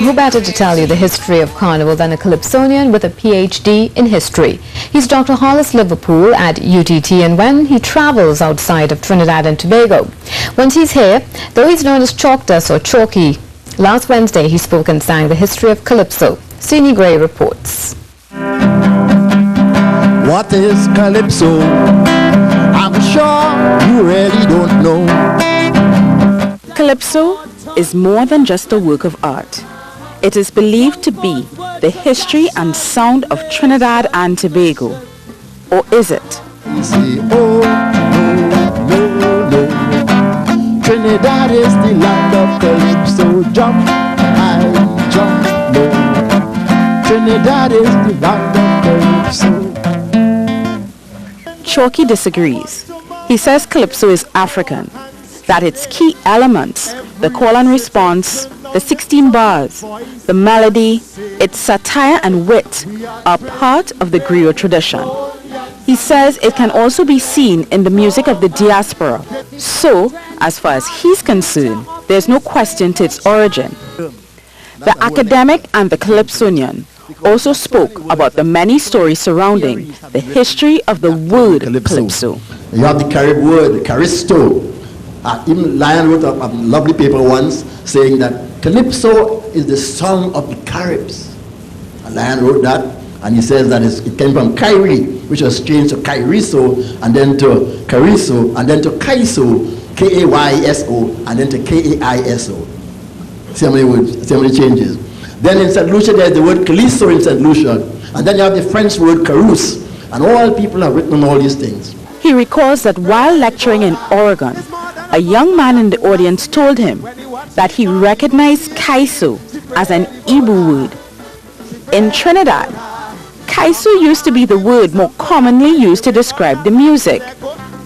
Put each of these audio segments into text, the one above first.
who better to tell you the history of Carnival than a Calypsonian with a PhD in history. He's Dr. Hollis Liverpool at UTT, and when he travels outside of Trinidad and Tobago. Once he's here, though he's known as CHALKDUST or Chalky, last Wednesday he spoke and sang the history of Calypso. SOYINI reports. What is Calypso? I'm sure you really don't know. Calypso is more than just a work of art. It is believed to be the history and sound of Trinidad and Tobago. Or is it? You say, oh, no, no, no. Trinidad is the land of Calypso. Jump high, jump low. Trinidad is the land of Calypso. Chalky disagrees. He says Calypso is African, that its key elements, the call and response, the 16 bars, the melody, its satire and wit, are part of the griot tradition. He says it can also be seen in the music of the diaspora. So, as far as he's concerned, there's no question to its origin. The academic and the Calypsonian also spoke about the many stories surrounding the history of the word Calypso. You have the Carib word, Caristo. Even Lion wrote a lovely paper once saying that Calypso is the song of the Caribs. And Lion wrote that, and he says that it came from Kairi, which was changed to Kairiso, and then to Cariso, and then to Kaiso, K-A-Y-S-O, and then to K-A-I-S-O. See how many words, see how many changes. Then in St. Lucia, there's the word Calypso in St. Lucia. And then you have the French word Carus. And all people have written on all these things. He recalls that while lecturing in Oregon, a young man in the audience told him that he recognized Kaiso as an Igbo word. In Trinidad, Kaiso used to be the word more commonly used to describe the music.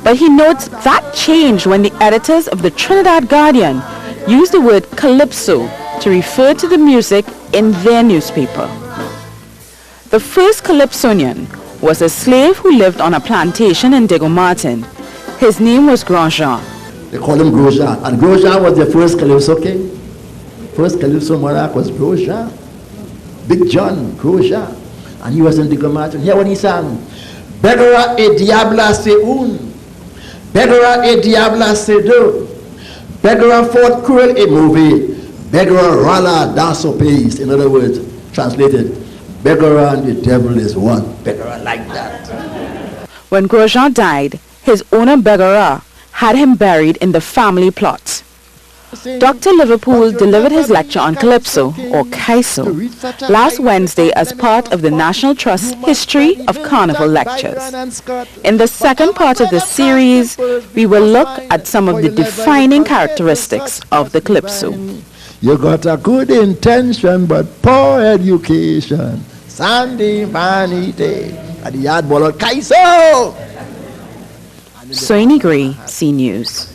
But he notes that changed when the editors of the Trinidad Guardian used the word Calypso to refer to the music in their newspaper. The first Calypsonian was a slave who lived on a plantation in Diego Martin. His name was GROS. They call him GROS. And GROS was the first Calypso king. First Calypso monarch was GROS. Big John GROS. And he was in Diego Martin. Hear what he sang. Begara e diabla se un. Begara e diabla se do. Begara fort cruel e mauvais. Beggar rala danso pays. In other words, translated, beggar and the devil is one. Beggar like that. When GROS died, his owner Begara had him buried in the family plot. Dr. Liverpool delivered his lecture on Calypso, or Kaiso, last Wednesday as part of the National Trust's History of Carnival Lectures. In the second part of the series, we will look at some of the defining characteristics of the Calypso. You got a good intention, but poor education. Sandy vanity. At the yard ball of Kaiso. SOYINI C News.